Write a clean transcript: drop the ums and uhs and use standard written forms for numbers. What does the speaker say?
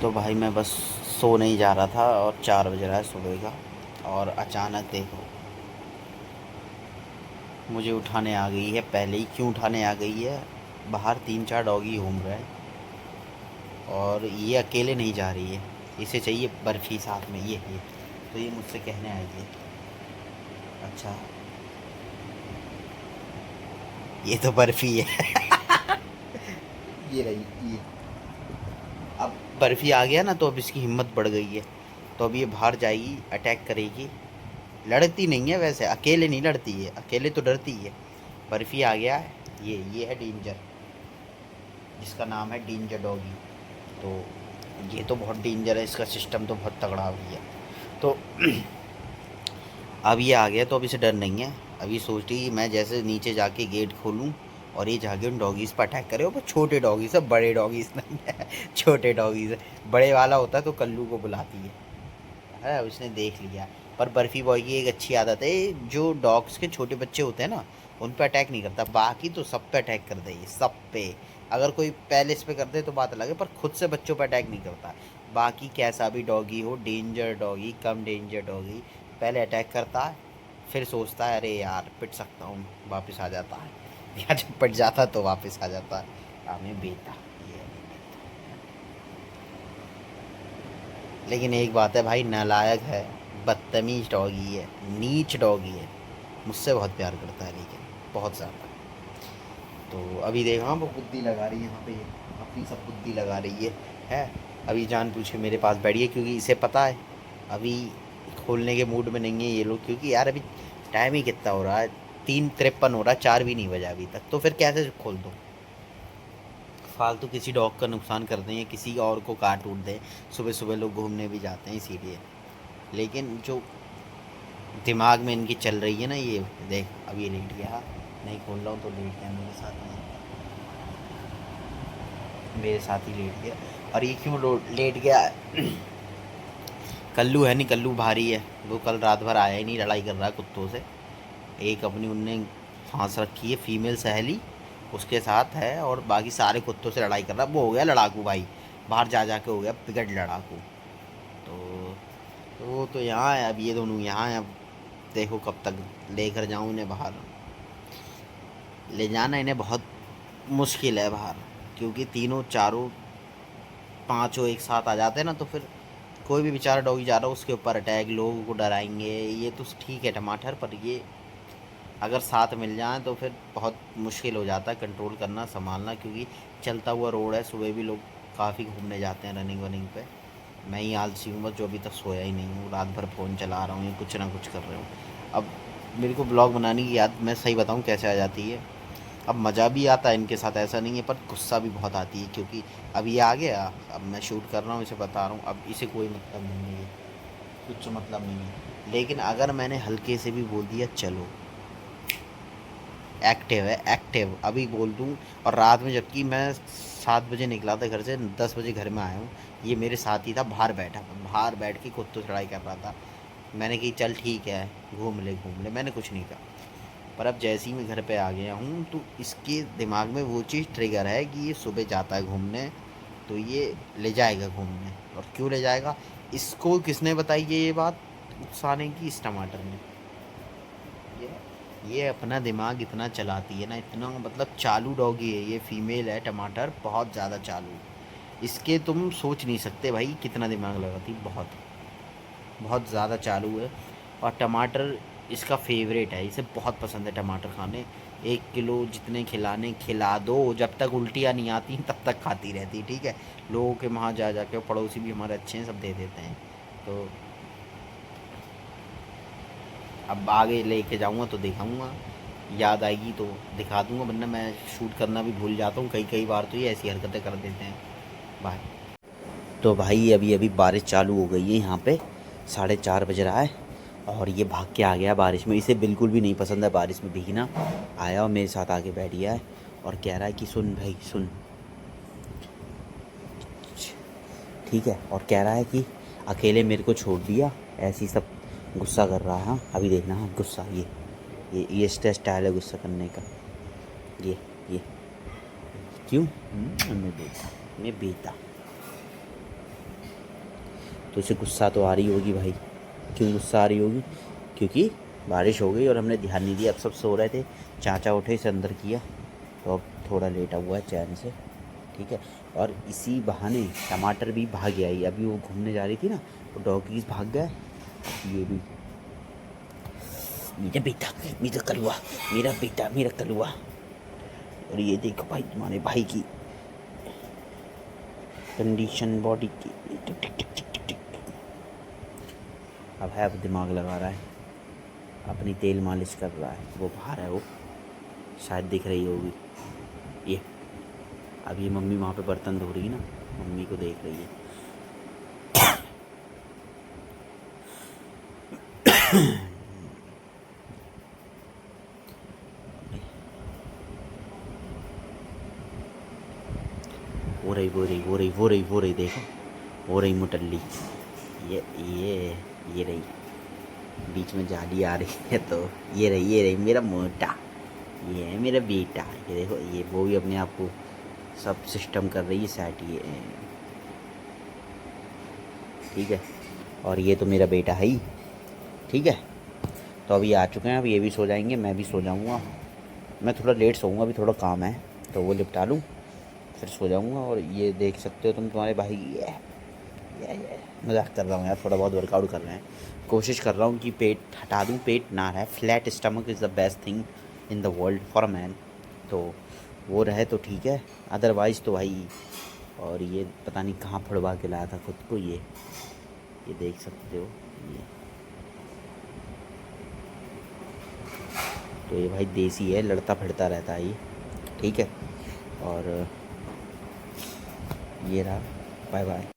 तो भाई मैं बस सोने ही जा रहा था और 4 बज रहा है सुबह का। और अचानक देखो मुझे उठाने आ गई है। पहले ही क्यों उठाने आ गई है? बाहर 3-4 डॉगी घूम रहे हैं और ये अकेले नहीं जा रही है। इसे चाहिए बर्फ़ी साथ में। ये तो ये मुझसे कहने आई है, अच्छा ये तो बर्फ़ी है। ये रही ये। अब बर्फ़ी आ गया ना तो अब इसकी हिम्मत बढ़ गई है। तो अब ये बाहर जाएगी, अटैक करेगी। लड़ती नहीं है वैसे, अकेले नहीं लड़ती है, अकेले तो डरती है। बर्फ़ी आ गया है। ये है डेंजर, जिसका नाम है डेंजर डॉगी। तो ये तो बहुत डेंजर है, इसका सिस्टम तो बहुत तगड़ा भी है। तो अब ये आ गया तो अब इसे डर नहीं है। अभी सोच रही मैं जैसे नीचे जाके गेट खोलूँ और ये जाके उन डॉगीज़ पर अटैक करे। वो छोटे डॉगीज़ है, बड़े डॉगीज़ नहीं है। छोटे डॉगीज़ है। बड़े वाला होता है तो कल्लू को बुलाती है, उसने देख लिया। पर बर्फ़ी बॉय की एक अच्छी आदत है, जो डॉग्स के छोटे बच्चे होते हैं ना, उन पे अटैक नहीं करता। बाकी तो सब पे अटैक कर दे, ये सब पे। अगर कोई पहले इस पे कर दे तो बात अलग है, पर खुद से बच्चों पे अटैक नहीं करता। बाकी कैसा भी डॉगी हो, डेंजर डॉगी, कम डेंजर डॉगी, पहले अटैक करता है, फिर सोचता है अरे यार पिट सकता हूँ, वापस आ जाता है। या जब पिट जाता है तो वापस आ जाता है। हमें बेटा ये है। लेकिन एक बात है भाई, नालायक है, बदतमीज डॉगी है, नीच डॉगी है। मुझसे बहुत प्यार करता है, लेकिन बहुत ज़्यादा। तो अभी देखा वो बुद्धि लगा रही है यहाँ पे, ये अपनी सब बुद्धि लगा रही है। अभी जान पूछे मेरे पास बैठी है, क्योंकि इसे पता है अभी खोलने के मूड में नहीं है ये लोग। क्योंकि यार अभी टाइम ही कितना हो रहा है, 3:53 हो रहा है, 4 भी नहीं बजा अभी तक। तो फिर कैसे खोल दूँ? फालतू किसी डॉग का नुकसान कर दें या किसी और को काट उट दें। सुबह सुबह लोग घूमने भी जाते हैं इसीलिए। लेकिन जो दिमाग में इनकी चल रही है ना, ये देख अब ये लेट गया। नहीं खोल रहा हूँ तो लेट गया मेरे साथ ही लेट गया। और ये क्यों लेट गया? कल्लू है नहीं, कल्लू भारी है। वो कल रात भर आया ही नहीं, लड़ाई कर रहा है कुत्तों से। एक अपनी उनने फांस रखी है, फीमेल सहेली, उसके साथ है। और बाकी सारे कुत्तों से लड़ाई कर रहा है। वो हो गया लड़ाकू भाई, बाहर जा जा के हो गया बिगड़ लड़ाकू। तो वो तो यहाँ है, अब ये दोनों यहाँ है। अब देखो कब तक लेकर जाऊँ इन्हें बाहर। ले जाना इन्हें बहुत मुश्किल है बाहर, क्योंकि तीनों चारों पांचों एक साथ आ जाते हैं ना, तो फिर कोई भी बेचारा डॉगी जा रहा हो उसके ऊपर अटैक, लोगों को डराएंगे। ये तो ठीक है टमाटर, पर ये अगर साथ मिल जाए तो फिर बहुत मुश्किल हो जाता है कंट्रोल करना, संभालना। क्योंकि चलता हुआ रोड है, सुबह भी लोग काफ़ी घूमने जाते हैं रनिंग वनिंग पे। मैं ही आलसी हूँ बस, जो अभी तक सोया ही नहीं हूँ। रात भर फ़ोन चला रहा हूँ या कुछ ना कुछ कर रहा हूँ। अब मेरे को ब्लॉग बनाने की याद, मैं सही बताऊँ, कैसे आ जाती है। अब मज़ा भी आता है इनके साथ, ऐसा नहीं है, पर गुस्सा भी बहुत आती है। क्योंकि अब ये आ गया, अब मैं शूट कर रहा हूँ, इसे बता रहा हूँ, अब इसे कोई मतलब नहीं है, कुछ मतलब नहीं है। लेकिन अगर मैंने हल्के से भी बोल दिया चलो, एक्टिव है एक्टिव, अभी बोल दूँ। और रात में जबकि मैं 7 बजे निकला था घर से, 10 बजे घर में आया हूँ, ये मेरे साथ ही था, बाहर बैठा था, बाहर बैठ के कुत्तों से लड़ाई कर रहा था। मैंने कही चल ठीक है, घूम ले, मैंने कुछ नहीं कहा। पर अब जैसे ही मैं घर पे आ गया हूँ तो इसके दिमाग में वो चीज़ ट्रिगर है कि ये सुबह जाता है घूमने, तो ये ले जाएगा घूमने। और क्यों ले जाएगा, इसको किसने बताई है ये बात उकसाने की? इस टमाटर ने। ये ये अपना दिमाग इतना चलाती है ना, इतना मतलब चालू डॉगी है ये, फीमेल है टमाटर, बहुत ज़्यादा चालू। इसके तुम सोच नहीं सकते भाई कितना दिमाग लगाती, बहुत बहुत ज़्यादा चालू है। और टमाटर इसका फेवरेट है, इसे बहुत पसंद है टमाटर खाने। 1 किलो जितने खिलाने खिला दो, जब तक उल्टियाँ नहीं आती तब तक खाती रहती, ठीक है। लोगों के वहाँ जा जा के, पड़ोसी भी हमारे अच्छे हैं, सब दे देते हैं। तो अब आगे लेके जाऊँगा तो दिखाऊँगा, याद आएगी तो दिखा दूँगा, वरना मैं शूट करना भी भूल जाता हूँ कई कई बार। तो ये ऐसी हरकतें कर देते हैं। बाय। तो भाई अभी अभी बारिश चालू हो गई है यहाँ पे, 4:30 बज रहा है। और ये भाग के आ गया बारिश में, इसे बिल्कुल भी नहीं पसंद है बारिश में भीगना। आया और मेरे साथ आके बैठ गया है और कह रहा है कि सुन भाई सुन, ठीक है। और कह रहा है कि अकेले मेरे को छोड़ दिया, ऐसी सब गुस्सा कर रहा है। हाँ अभी देखना, हाँ गुस्सा, ये स्टाइल है गुस्सा करने का। ये क्यों? मैं बेटा, मैं बेटा। तो इसे गुस्सा तो आ रही होगी भाई। क्यों गुस्सा आ रही होगी? क्योंकि बारिश हो गई और हमने ध्यान नहीं दिया। अब सब सो रहे थे, चाचा उठे, इसे अंदर किया, तो अब थोड़ा लेटा हुआ है चैन से। ठीक है। और इसी बहाने टमाटर भी भाग गया। ये अभी वो घूमने जा रही थी ना, तो डॉगीज भाग गए। ये भी मेरा बेटा, मेरा कलुआ, मेरा बेटा, मेरा कलुआ। और ये देखो भाई तुम्हारे भाई की कंडीशन बॉडी की। टिक टिक टिक टिक टिक टिक। अब है, अब दिमाग लगा रहा है, अपनी तेल मालिश कर रहा है। वो बाहर है, वो शायद दिख रही होगी ये। अब ये मम्मी वहाँ पे बर्तन धो रही है ना, मम्मी को देख रही है। वो रही, वो रही, वो रही, वो रही, वो रही, देखो वो रही मुटल्ली। ये रही, बीच में जाली आ रही है, तो ये रही, ये रही मेरा मोटा, ये है मेरा बेटा। ये देखो, ये वो भी अपने आप को सब सिस्टम कर रही है सेट। ये ठीक है। और ये तो मेरा बेटा है ही। ठीक है। तो अभी आ चुके हैं, अब ये भी सो जाएंगे, मैं भी सो जाऊँगा। मैं थोड़ा लेट सोऊंगा, अभी थोड़ा काम है तो वो निपटा लूँ, फिर सो जाऊँगा। और ये देख सकते हो तुम, तुम्हारे भाई ये मजाक कर रहा हूँ यार, थोड़ा बहुत वर्कआउट कर रहे हैं। कोशिश कर रहा हूँ कि पेट हटा दूँ, पेट ना रहे। Flat stomach is the best thing in the world for a man. तो वो रहे तो ठीक है, अदरवाइज़ तो भाई। और ये पता नहीं कहाँ फुड़वा के लाया था खुद को। ये देख सकते हो ये। तो ये भाई देसी है, लड़ता फिरता रहता है ये। ठीक है। और ये रहा, बाय बाय।